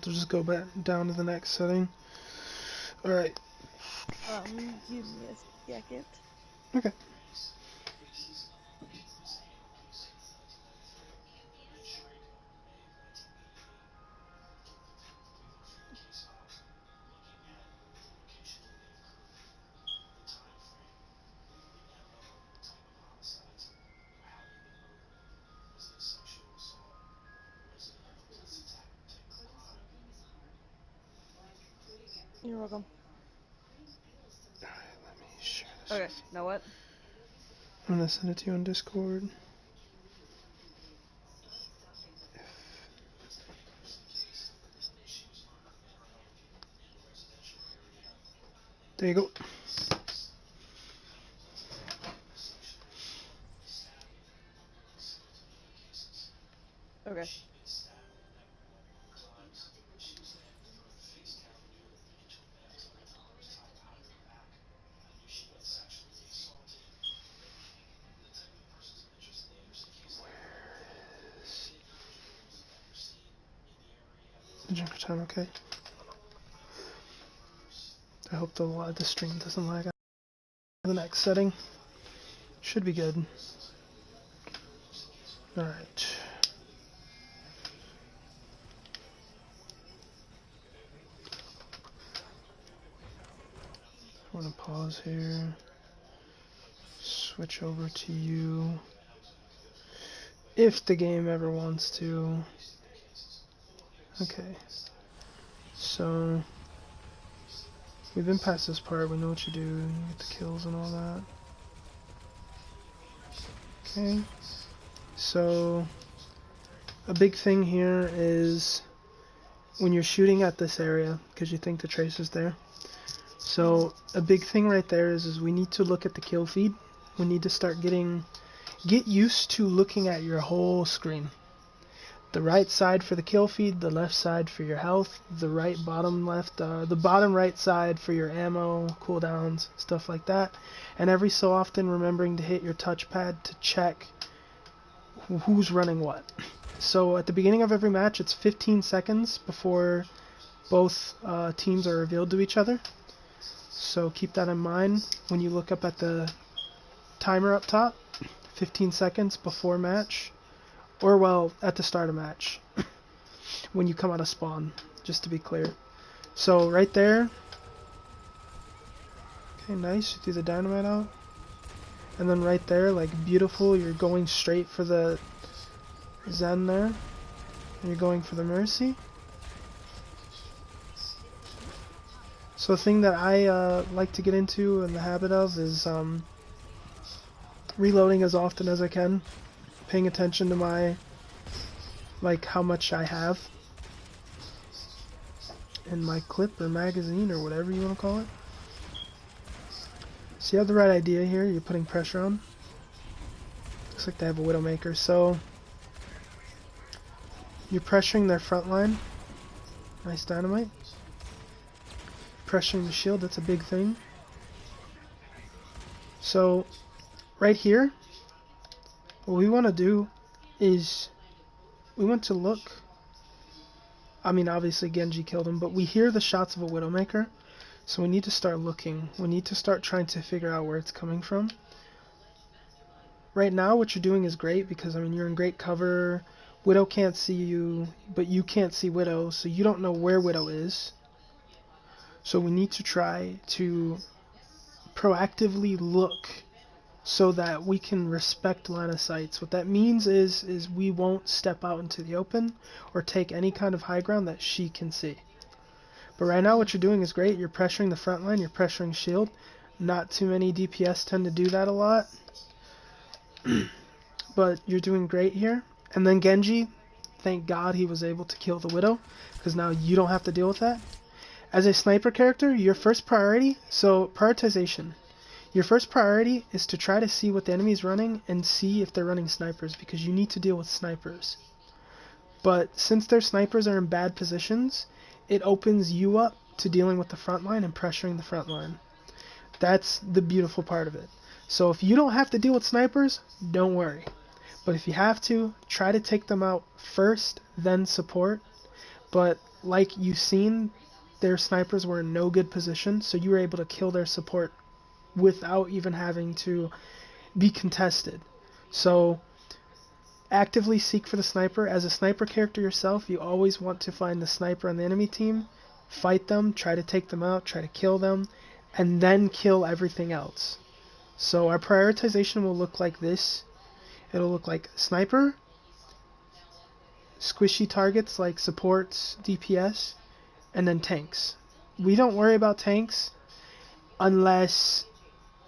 to just go back down to the next setting. Alright. Give me a second. Okay. You're welcome. Alright, let me share this. Okay, now what? I'm gonna send it to you on Discord. There you go. Okay. The Junker time, okay. I hope the stream doesn't lag out. The next setting should be good. Alright. I'm gonna pause here. Switch over to you. If the game ever wants to. Okay. So we've been past this part, we know what you do, you get the kills and all that. Okay. So a big thing here is when you're shooting at this area, because you think the trace is there. So a big thing right there is we need to look at the kill feed. We need to start get used to looking at your whole screen. The right side for the kill feed, the left side for your health, the right bottom left, the bottom right side for your ammo, cooldowns, stuff like that. And every so often remembering to hit your touchpad to check who's running what. So at the beginning of every match, it's 15 seconds before both teams are revealed to each other. So keep that in mind when you look up at the timer up top. 15 seconds before match. Or, well, at the start of match. When you come out of spawn, just to be clear. So, right there. Okay, nice. You threw the dynamite out. And then right there, like, beautiful. You're going straight for the Zen there. And you're going for the Mercy. So, a thing that I like to get into in the habit of is reloading as often as I can. Paying attention to my, like, how much I have in my clip or magazine or whatever you want to call it. So you have the right idea here. You're putting pressure on. Looks like they have a Widowmaker. So you're pressuring their front line. Nice dynamite. Pressuring the shield. That's a big thing. So right here, what we want to do is we want to look. I mean, obviously Genji killed him, but we hear the shots of a Widowmaker. So we need to start looking. We need to start trying to figure out where it's coming from. Right now, what you're doing is great because, I mean, you're in great cover. Widow can't see you, but you can't see Widow, so you don't know where Widow is. So we need to try to proactively look so that we can respect line of sights. What that means is we won't step out into the open or take any kind of high ground that she can see. But right now what you're doing is great. You're pressuring the front line, you're pressuring shield. Not too many DPS tend to do that a lot. But you're doing great here. And then Genji, thank God he was able to kill the Widow, because now you don't have to deal with that. As a sniper character, your first priority, so prioritization. Your first priority is to try to see what the enemy is running and see if they're running snipers, because you need to deal with snipers. But since their snipers are in bad positions, it opens you up to dealing with the front line and pressuring the front line. That's the beautiful part of it. So if you don't have to deal with snipers, don't worry. But if you have to, try to take them out first, then support. But like you've seen, their snipers were in no good position, so you were able to kill their support without even having to be contested. So actively seek for the sniper. As a sniper character yourself, you always want to find the sniper on the enemy team, fight them, try to take them out, try to kill them, and then kill everything else. So our prioritization will look like this. It'll look like sniper, squishy targets like supports, DPS, and then tanks. We don't worry about tanks unless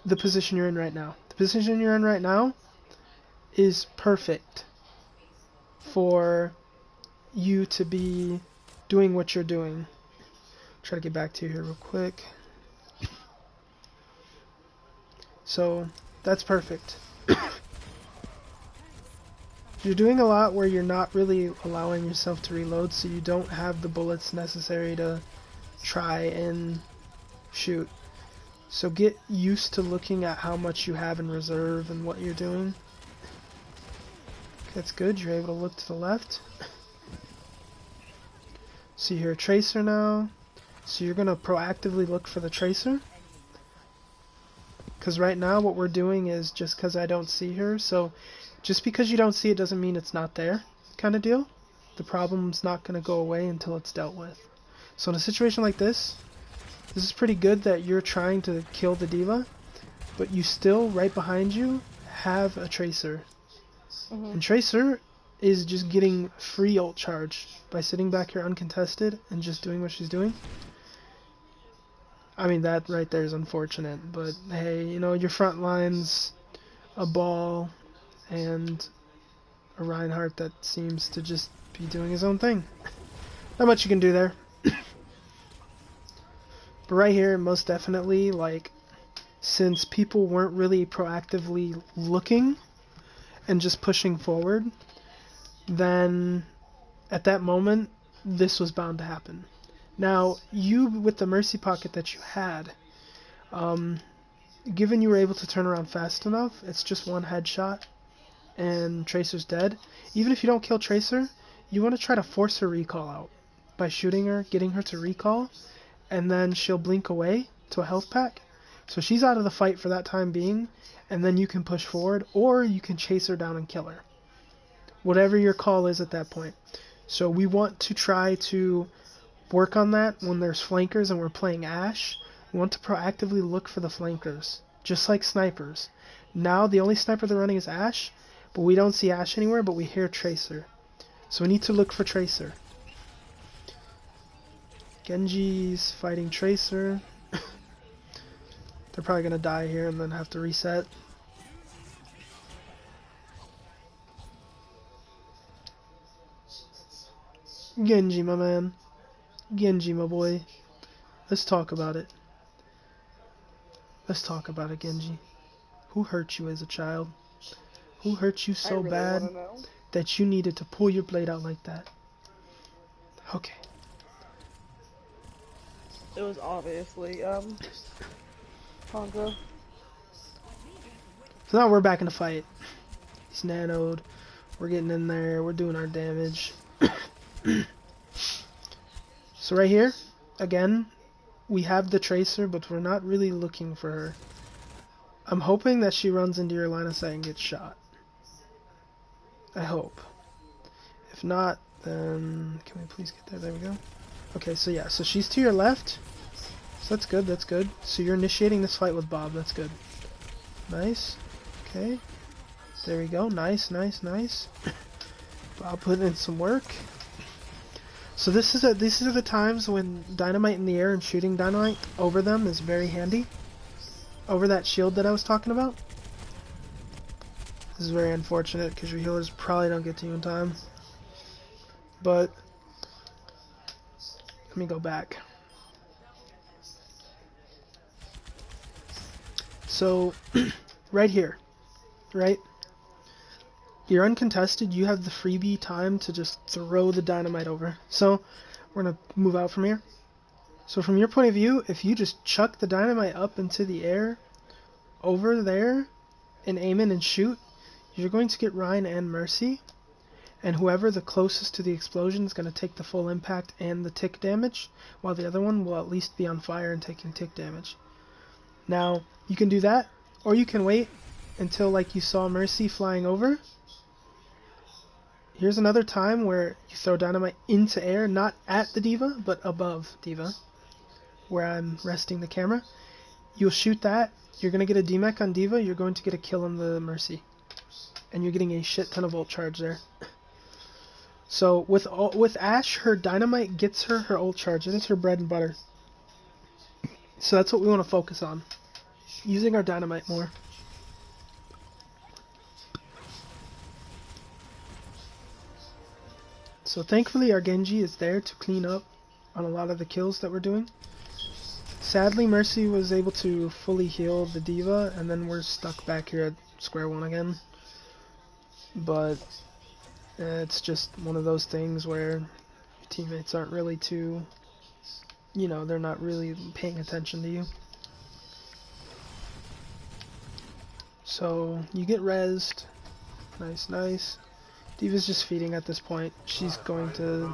the position you're in right now. The position you're in right now is perfect for you to be doing what you're doing. Try to get back to you here real quick. So that's perfect. You're doing a lot where you're not really allowing yourself to reload, so you don't have the bullets necessary to try and shoot. So get used to looking at how much you have in reserve and what you're doing. That's good, you're able to look to the left. See here, Tracer now. So you're going to proactively look for the Tracer. Because right now what we're doing is just because I don't see her, so just because you don't see it doesn't mean it's not there, kind of deal. The problem's not going to go away until it's dealt with. So in a situation like this is pretty good that you're trying to kill the D.Va, but you still, right behind you, have a Tracer. And Tracer is just getting free ult charge by sitting back here uncontested and just doing what she's doing. I mean, that right there is unfortunate, but hey, you know, your front line's a ball and a Reinhardt that seems to just be doing his own thing. Not much you can do there. But right here, most definitely, like, since people weren't really proactively looking and just pushing forward, then at that moment, this was bound to happen. Now, you, with the Mercy Pocket that you had, given you were able to turn around fast enough, it's just one headshot, and Tracer's dead. Even if you don't kill Tracer, you want to try to force her recall out by shooting her, getting her to recall, and then she'll blink away to a health pack. So she's out of the fight for that time being, and then you can push forward, or you can chase her down and kill her. Whatever your call is at that point. So we want to try to work on that when there's flankers and we're playing Ashe. We want to proactively look for the flankers, just like snipers. Now the only sniper they're running is Ashe, but we don't see Ashe anywhere, but we hear Tracer. So we need to look for Tracer. Genji's fighting Tracer. They're probably going to die here and then have to reset. Genji, my man. Genji, my boy. Let's talk about it. Let's talk about it, Genji. Who hurt you as a child? Who hurt you so really bad that you needed to pull your blade out like that? Okay. It was obviously, Hongo. So now we're back in the fight. He's nanoed. We're getting in there. We're doing our damage. So right here, again, we have the Tracer, but we're not really looking for her. I'm hoping that she runs into your line of sight and gets shot. I hope. If not, then can we please get there? There we go. Okay, so yeah, so she's to your left. So that's good, that's good. So you're initiating this fight with Bob, that's good. Nice. Okay. There we go. Nice, nice, nice. Bob putting in some work. So these are the times when dynamite in the air and shooting dynamite over them is very handy. Over that shield that I was talking about. This is very unfortunate because your healers probably don't get to you in time. But let me go back. So right here, right? You're uncontested, you have the freebie time to just throw the dynamite over. So, we're going to move out from here. So from your point of view, if you just chuck the dynamite up into the air, over there, and aim in and shoot, you're going to get Rein and Mercy. and whoever the closest to the explosion is going to take the full impact and the tick damage, while the other one will at least be on fire and taking tick damage. Now, you can do that, or you can wait until, like you saw Mercy flying over. Here's another time where you throw dynamite into air, not at the D.Va, but above D.Va, where I'm resting the camera. You'll shoot that, you're going to get a DMAC on D.Va, you're going to get a kill on the Mercy. And you're getting a shit ton of ult charge there. So with Ashe, her dynamite gets her ult charge. It is her bread and butter. So that's what we want to focus on. Using our dynamite more. So thankfully our Genji is there to clean up on a lot of the kills that we're doing. Sadly, Mercy was able to fully heal the D.Va, and then we're stuck back here at square one again. But it's just one of those things where your teammates aren't really too, you know, they're not really paying attention to you. So you get rezzed. Nice, nice. D.Va's just feeding at this point. She's going to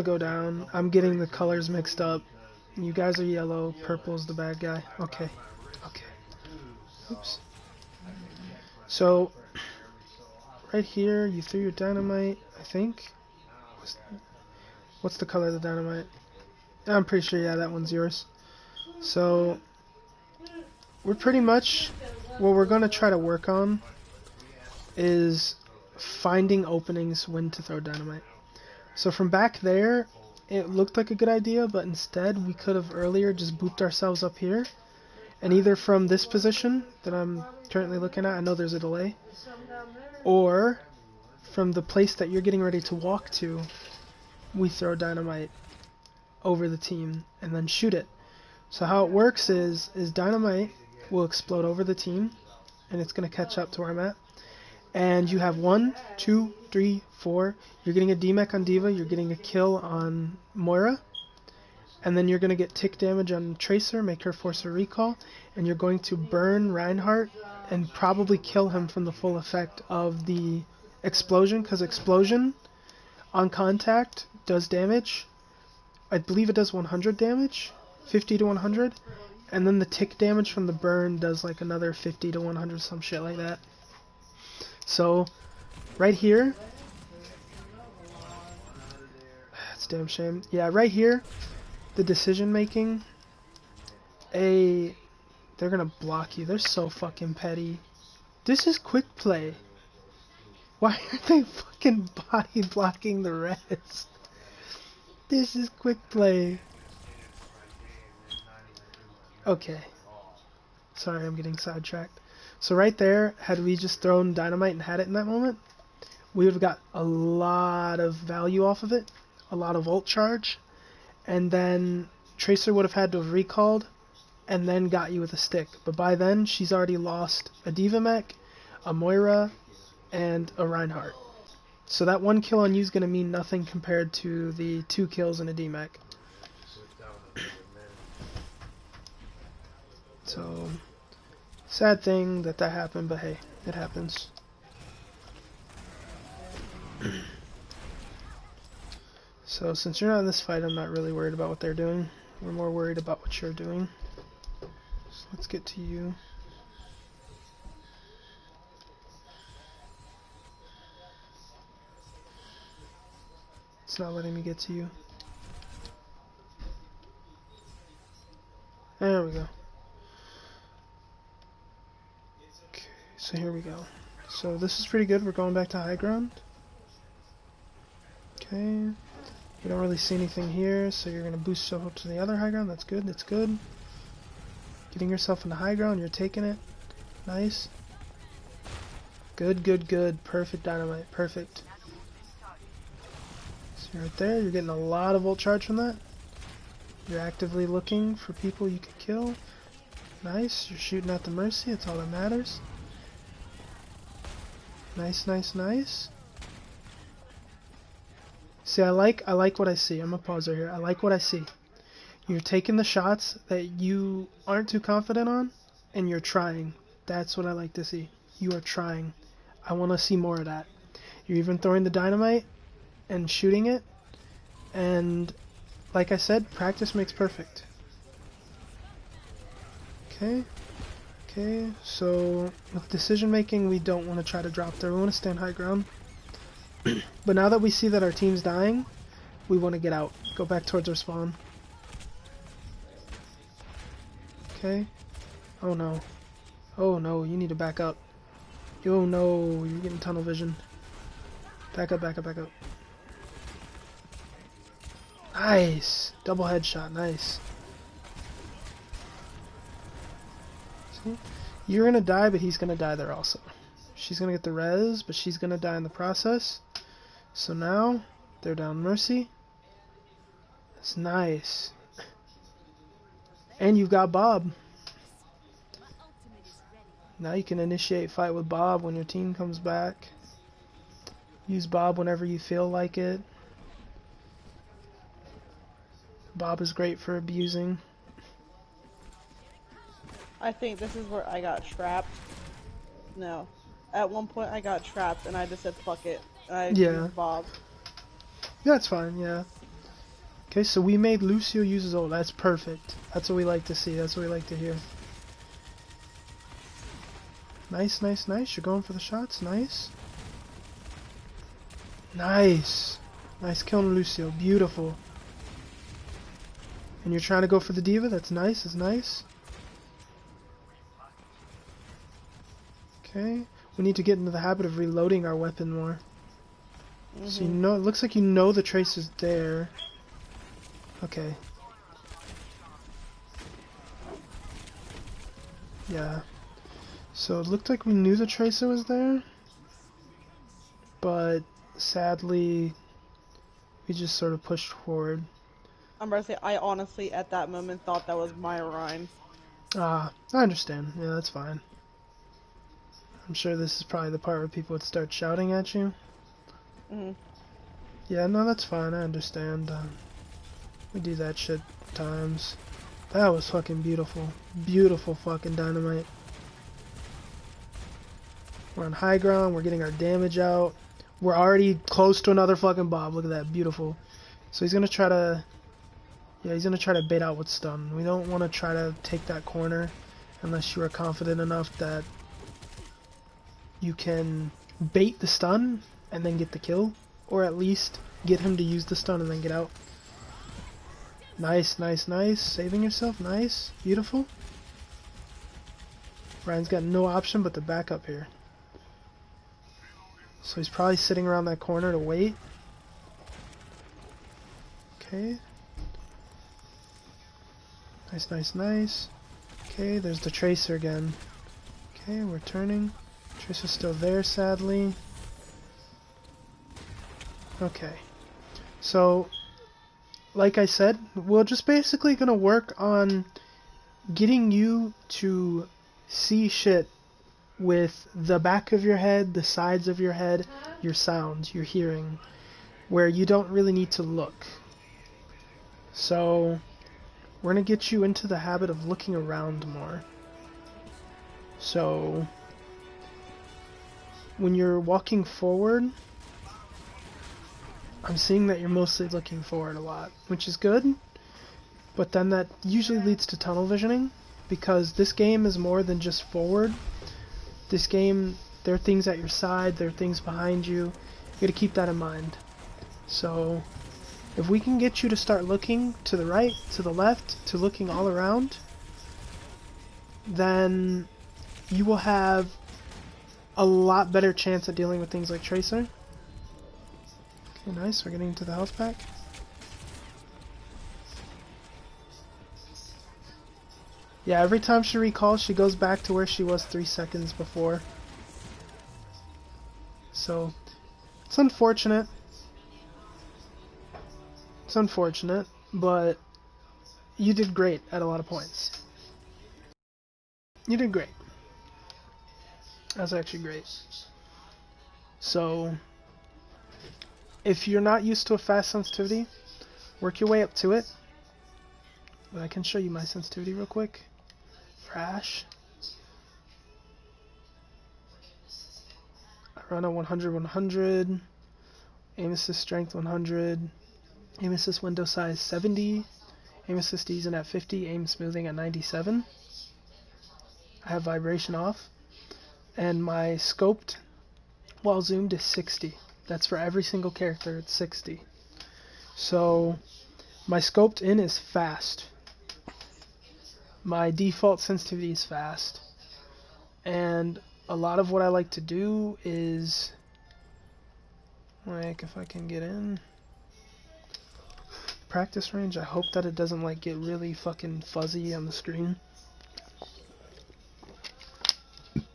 go down. I'm getting the colors mixed up. You guys are yellow. Purple's the bad guy. Okay. Okay. Oops. So right here, you threw your dynamite, I think. What's the color of the dynamite? I'm pretty sure, yeah, that one's yours. So we're pretty much, what we're going to try to work on is finding openings when to throw dynamite. So from back there, it looked like a good idea, but instead we could have earlier just booped ourselves up here. And either from this position that I'm currently looking at, I know there's a delay, or from the place that you're getting ready to walk to, we throw dynamite over the team and then shoot it. So how it works is dynamite will explode over the team, and it's going to catch up to where I'm at. And you have 1, 2, 3, 4. You're getting a DMAC on D.Va, you're getting a kill on Moira, and then you're going to get tick damage on Tracer, make her force a recall, and you're going to burn Reinhardt and probably kill him from the full effect of the explosion, because explosion on contact does damage. I believe it does 100 damage, 50 to 100, and then the tick damage from the burn does like another 50 to 100, some shit like that. So, right here, that's a damn shame. Yeah, right here, the decision making, they're gonna block you. They're so fucking petty. This is quick play. Why aren't they fucking body blocking the rest? This is quick play. Okay. Sorry, I'm getting sidetracked. So right there, had we just thrown dynamite and had it in that moment, we would have got a lot of value off of it, a lot of ult charge, and then Tracer would have had to have recalled and then got you with a stick. But by then, she's already lost a D.Va mech, a Moira, and a Reinhardt. So that 1 kill on you is going to mean nothing compared to the 2 kills and a D.Mech. So, sad thing that happened, but hey, it happens. So, since you're not in this fight, I'm not really worried about what they're doing. We're more worried about what you're doing. So, let's get to you. It's not letting me get to you. There we go. Okay, so here we go. So this is pretty good. We're going back to high ground. Okay. We don't really see anything here, so you're going to boost yourself up to the other high ground. That's good, that's good. Getting yourself into high ground, you're taking it. Nice. Good, good, good. Perfect dynamite, perfect. So right there, you're getting a lot of ult charge from that. You're actively looking for people you can kill. Nice, you're shooting at the Mercy, that's all that matters. Nice, nice, nice. See, I like what I see. I'm gonna pause right here. I like what I see. You're taking the shots that you aren't too confident on, and you're trying. That's what I like to see. You are trying. I want to see more of that. You're even throwing the dynamite and shooting it, and like I said, practice makes perfect. Okay. Okay, so with decision making, we don't want to try to drop there. We want to stand high ground. But now that we see that our team's dying, we want to get out. Go back towards our spawn. Okay. Oh no. Oh no, you need to back up. Oh no, you're getting tunnel vision. Back up, back up, back up. Nice! Double headshot, nice. See? You're gonna die, but he's gonna die there also. She's gonna get the res, but she's gonna die in the process. So now, they're down Mercy. That's nice. And you've got Bob. Now you can initiate fight with Bob when your team comes back. Use Bob whenever you feel like it. Bob is great for abusing. I think this is where I got trapped. No. At one point I got trapped and I just said fuck it. And I used Bob. That's fine, yeah. Okay, so we made Lucio use his ult. That's perfect. That's what we like to see. That's what we like to hear. Nice, nice, nice. You're going for the shots. Nice. Nice. Nice killing Lucio. Beautiful. And you're trying to go for the D.Va. That's nice. That's nice. Okay. We need to get into the habit of reloading our weapon more. So you know, it looks like you know the trace is there. Okay. Yeah. So it looked like we knew the tracer was there, but sadly, we just sort of pushed forward. I'm about to say, I honestly, at that moment, thought that was my Ryan. Ah, I understand. Yeah, that's fine. I'm sure this is probably the part where people would start shouting at you. Yeah, no, that's fine. I understand. We do that shit times. That was fucking beautiful. Beautiful fucking dynamite. We're on high ground. We're getting our damage out. We're already close to another fucking Bob. Look at that. Beautiful. So he's going to try to... Yeah, he's going to try to bait out with stun. We don't want to try to take that corner unless you are confident enough that you can bait the stun and then get the kill. Or at least get him to use the stun and then get out. Nice, nice, nice. Saving yourself. Nice. Beautiful. Ryan's got no option but to back up here. So he's probably sitting around that corner to wait. Okay. Nice, nice, nice. Okay, there's the Tracer again. Okay, we're turning. Tracer's still there, sadly. Okay. So, like I said, we're just basically gonna work on getting you to see shit with the back of your head, the sides of your head, your sounds, your hearing, where you don't really need to look. So, we're going to get you into the habit of looking around more. So, when you're walking forward, I'm seeing that you're mostly looking forward a lot, which is good, but then that usually leads to tunnel visioning, because this game is more than just forward. This game, there are things at your side, there are things behind you. You gotta keep that in mind. So, if we can get you to start looking to the right, to the left, to looking all around, then you will have a lot better chance at dealing with things like Tracer. Okay, nice, we're getting into the health pack. Yeah, every time she recalls, she goes back to where she was 3 seconds before. So, it's unfortunate. It's unfortunate, but you did great at a lot of points. You did great. That's actually great. So, if you're not used to a fast sensitivity, work your way up to it. But I can show you my sensitivity real quick. For Ashe. run a 100, 100. Aim assist strength 100. Aim assist window size 70. Aim assist easing at 50. Aim smoothing at 97. I have vibration off. And my scoped while zoomed is 60. That's for every single character, it's 60. So my scoped in is fast. My default sensitivity is fast. And a lot of what I like to do is, like, if I can get in practice range, I hope that it doesn't like get really fucking fuzzy on the screen.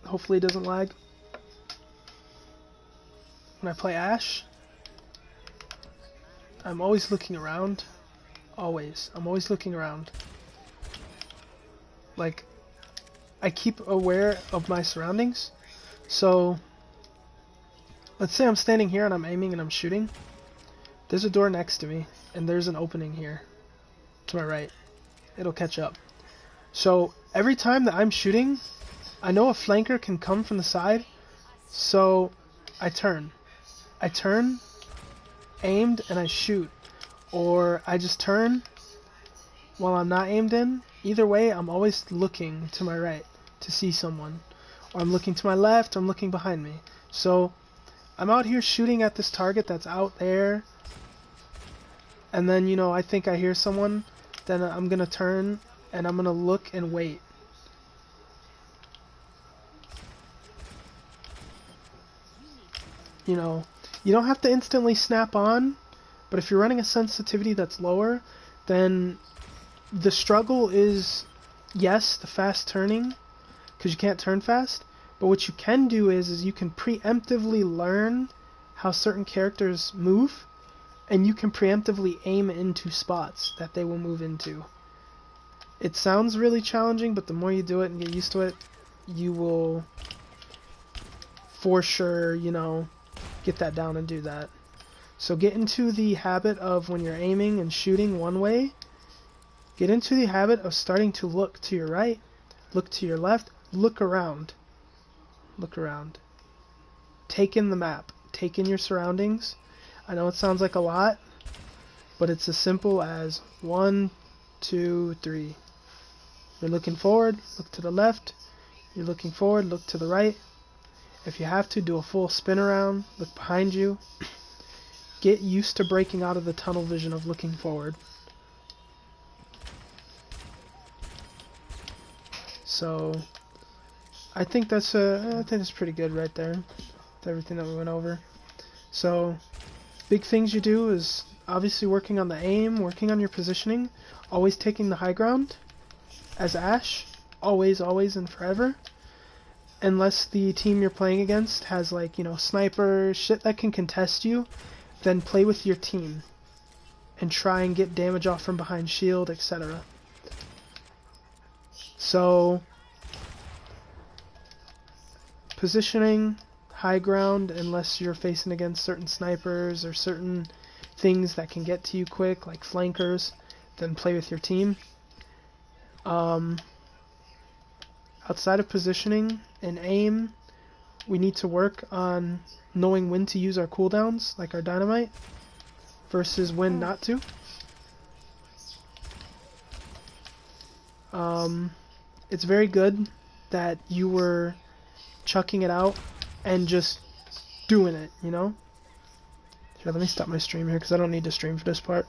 Hopefully it doesn't lag. When I play Ashe, I'm always looking around. Always. I'm always looking around. Like, I keep aware of my surroundings. So, let's say I'm standing here and I'm aiming and I'm shooting. There's a door next to me, and there's an opening here to my right. It'll catch up. So, every time that I'm shooting, I know a flanker can come from the side, so I turn. I turn, aimed, and I shoot. Or I just turn while I'm not aimed in. Either way, I'm always looking to my right to see someone. Or I'm looking to my left, or I'm looking behind me. So, I'm out here shooting at this target that's out there. And then, you know, I think I hear someone. Then I'm going to turn, and I'm going to look and wait. You know, you don't have to instantly snap on, but if you're running a sensitivity that's lower, then the struggle is, yes, the fast turning, because you can't turn fast, but what you can do is you can preemptively learn how certain characters move, and you can preemptively aim into spots that they will move into. It sounds really challenging, but the more you do it and get used to it, you will for sure, you know, get that down and do that. So get into the habit of, when you're aiming and shooting one way, get into the habit of starting to look to your right, look to your left, look around. Look around. Take in the map. Take in your surroundings. I know it sounds like a lot, but it's as simple as 1, 2, 3. You're looking forward, look to the left. You're looking forward, look to the right. If you have to, do a full spin around, look behind you. Get used to breaking out of the tunnel vision of looking forward. So, I think that's pretty good right there, with everything that we went over. So, big things you do is obviously working on the aim, working on your positioning, always taking the high ground as Ashe, always, always, and forever. Unless the team you're playing against has, like, you know, snipers, shit that can contest you, then play with your team and try and get damage off from behind shield, etc. So, positioning, high ground, unless you're facing against certain snipers or certain things that can get to you quick, like flankers, then play with your team. Outside of positioning and aim, we need to work on knowing when to use our cooldowns, like our dynamite, versus when not to. It's very good that you were chucking it out and just doing it, you know? Here, let me stop my stream here because I don't need to stream for this part.